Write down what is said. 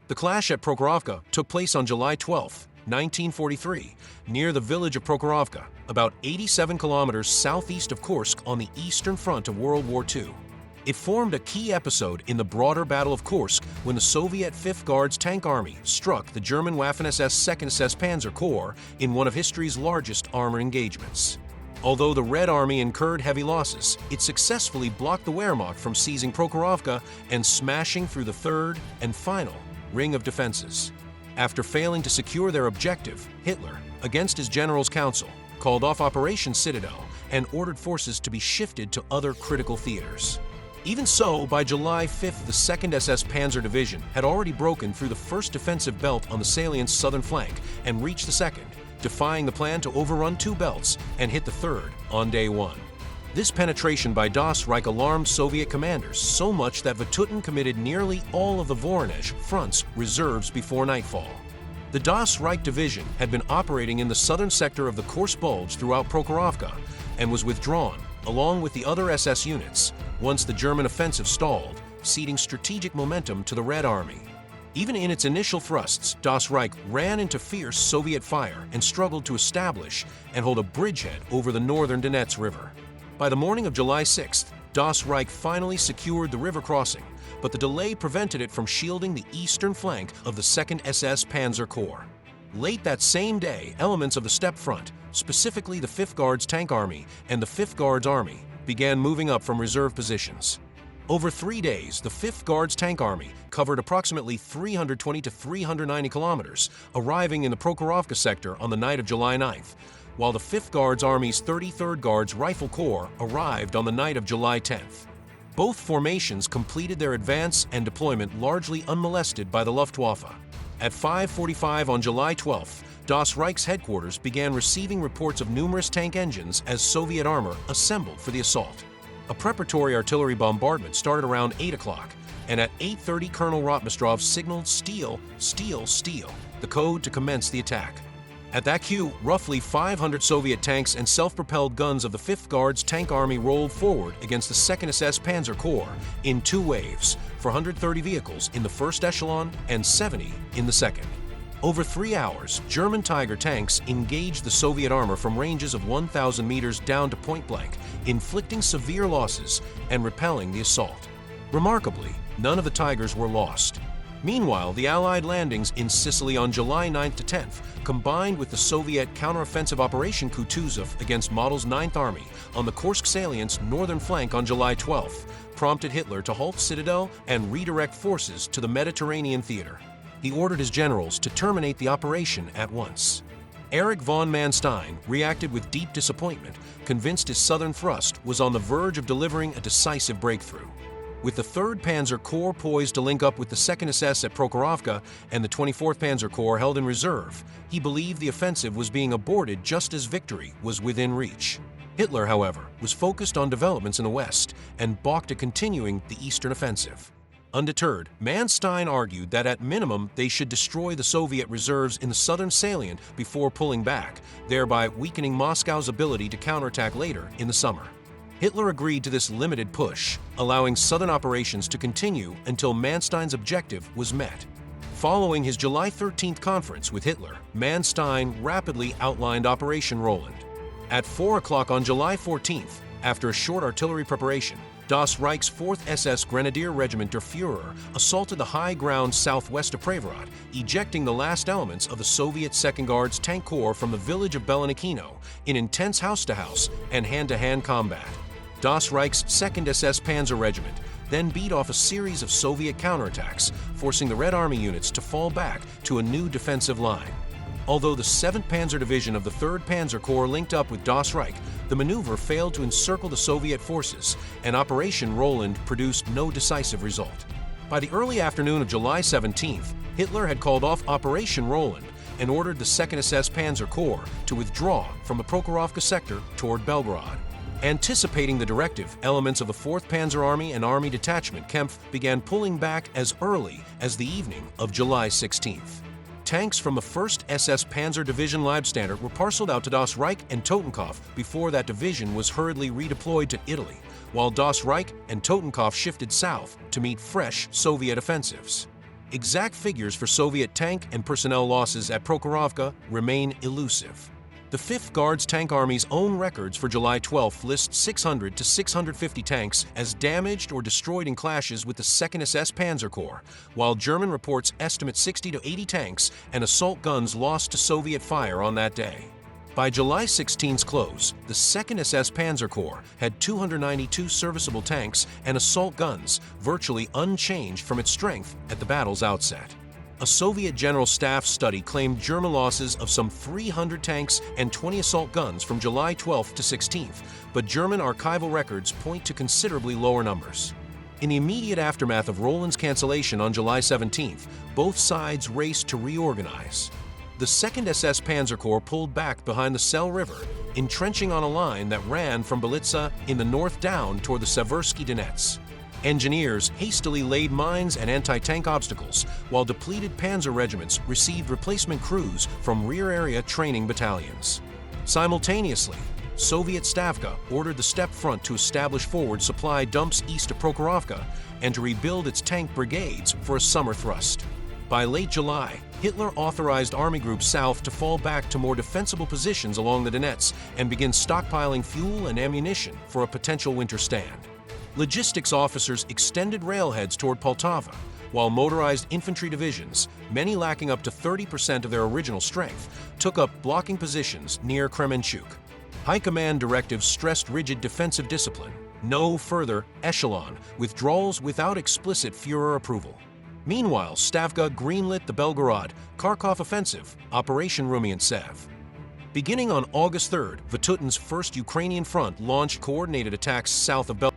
The clash at Prokhorovka took place on July 12, 1943, near the village of Prokhorovka, about 87 kilometers southeast of Kursk on the eastern front of World War II. It formed a key episode in the broader Battle of Kursk when the Soviet 5th Guards Tank Army struck the German Waffen-SS 2nd SS Panzer Corps in one of history's largest armor engagements. Although the Red Army incurred heavy losses, it successfully blocked the Wehrmacht from seizing Prokhorovka and smashing through the third and final ring of defenses. After failing to secure their objective, Hitler, against his general's counsel, called off Operation Citadel and ordered forces to be shifted to other critical theaters. Even so, by July 5th, the 2nd SS Panzer Division had already broken through the first defensive belt on the salient's southern flank and reached the second, defying the plan to overrun two belts and hit the third on day one. This penetration by Das Reich alarmed Soviet commanders so much that Vatutin committed nearly all of the Voronezh front's reserves before nightfall. The Das Reich division had been operating in the southern sector of the Kursk Bulge throughout Prokhorovka and was withdrawn, along with the other SS units, once the German offensive stalled, ceding strategic momentum to the Red Army. Even in its initial thrusts, Das Reich ran into fierce Soviet fire and struggled to establish and hold a bridgehead over the northern Donets River. By the morning of July 6th, Das Reich finally secured the river crossing, but the delay prevented it from shielding the eastern flank of the 2nd SS Panzer Corps. Late that same day, elements of the steppe front, specifically the 5th Guards Tank Army and the 5th Guards Army, began moving up from reserve positions. Over 3 days, the 5th Guards Tank Army covered approximately 320 to 390 kilometers, arriving in the Prokhorovka sector on the night of July 9th, while the 5th Guards Army's 33rd Guards Rifle Corps arrived on the night of July 10th. Both formations completed their advance and deployment largely unmolested by the Luftwaffe. At 5:45 on July 12th, Das Reich's headquarters began receiving reports of numerous tank engines as Soviet armor assembled for the assault. A preparatory artillery bombardment started around 8 o'clock, and at 8:30 Colonel Rotmistrov signaled "Steel, steel, steel," the code to commence the attack. At that cue, roughly 500 Soviet tanks and self-propelled guns of the 5th Guards Tank Army rolled forward against the 2nd SS Panzer Corps in two waves, for 130 vehicles in the first echelon and 70 in the second. Over 3 hours, German Tiger tanks engaged the Soviet armor from ranges of 1,000 meters down to point blank, inflicting severe losses and repelling the assault. Remarkably, none of the Tigers were lost. Meanwhile, the Allied landings in Sicily on July 9th to 10th, combined with the Soviet counteroffensive Operation Kutuzov against Model's 9th Army on the Kursk salient's northern flank on July 12th, prompted Hitler to halt Citadel and redirect forces to the Mediterranean theater. He ordered his generals to terminate the operation at once. Erich von Manstein reacted with deep disappointment, convinced his southern thrust was on the verge of delivering a decisive breakthrough. With the 3rd Panzer Corps poised to link up with the 2nd SS at Prokhorovka and the 24th Panzer Corps held in reserve, he believed the offensive was being aborted just as victory was within reach. Hitler, however, was focused on developments in the west and balked at continuing the eastern offensive. Undeterred, Manstein argued that at minimum they should destroy the Soviet reserves in the southern salient before pulling back, thereby weakening Moscow's ability to counterattack later in the summer. Hitler agreed to this limited push, allowing southern operations to continue until Manstein's objective was met. Following his July 13th conference with Hitler, Manstein rapidly outlined Operation Roland. At 4 o'clock on July 14th, after a short artillery preparation, Das Reich's 4th SS Grenadier Regiment Der Führer assaulted the high ground southwest of Prevrat, ejecting the last elements of the Soviet 2nd Guards Tank Corps from the village of Belenikino in intense house-to-house and hand-to-hand combat. Das Reich's 2nd SS Panzer Regiment then beat off a series of Soviet counterattacks, forcing the Red Army units to fall back to a new defensive line. Although the 7th Panzer Division of the 3rd Panzer Corps linked up with Das Reich, the maneuver failed to encircle the Soviet forces, and Operation Roland produced no decisive result. By the early afternoon of July 17th, Hitler had called off Operation Roland and ordered the 2nd SS Panzer Corps to withdraw from the Prokhorovka sector toward Belgorod. Anticipating the directive, elements of the 4th Panzer Army and Army Detachment Kempf began pulling back as early as the evening of July 16th. Tanks from the 1st SS Panzer Division Leibstandard were parceled out to Das Reich and Totenkopf before that division was hurriedly redeployed to Italy, while Das Reich and Totenkopf shifted south to meet fresh Soviet offensives. Exact figures for Soviet tank and personnel losses at Prokhorovka remain elusive. The 5th Guards Tank Army's own records for July 12 list 600 to 650 tanks as damaged or destroyed in clashes with the 2nd SS Panzer Corps, while German reports estimate 60 to 80 tanks and assault guns lost to Soviet fire on that day. By July 16's close, the 2nd SS Panzer Corps had 292 serviceable tanks and assault guns, virtually unchanged from its strength at the battle's outset. A Soviet General Staff study claimed German losses of some 300 tanks and 20 assault guns from July 12th to 16th, but German archival records point to considerably lower numbers. In the immediate aftermath of Roland's cancellation on July 17th, both sides raced to reorganize. The 2nd SS Panzer Corps pulled back behind the Sel River, entrenching on a line that ran from Belitsa in the north down toward the Seversky Donets. Engineers hastily laid mines and anti-tank obstacles, while depleted panzer regiments received replacement crews from rear-area training battalions. Simultaneously, Soviet Stavka ordered the steppe front to establish forward supply dumps east of Prokhorovka and to rebuild its tank brigades for a summer thrust. By late July, Hitler authorized Army Group South to fall back to more defensible positions along the Donets and begin stockpiling fuel and ammunition for a potential winter stand. Logistics officers extended railheads toward Poltava, while motorized infantry divisions, many lacking up to 30% of their original strength, took up blocking positions near Kremenchuk. High Command directives stressed rigid defensive discipline, no further echelon withdrawals without explicit Führer approval. Meanwhile, Stavka greenlit the Belgorod, Kharkov offensive, Operation Rumiantsev. Beginning on August 3rd, Vatutin's 1st Ukrainian Front launched coordinated attacks south of Belgorod.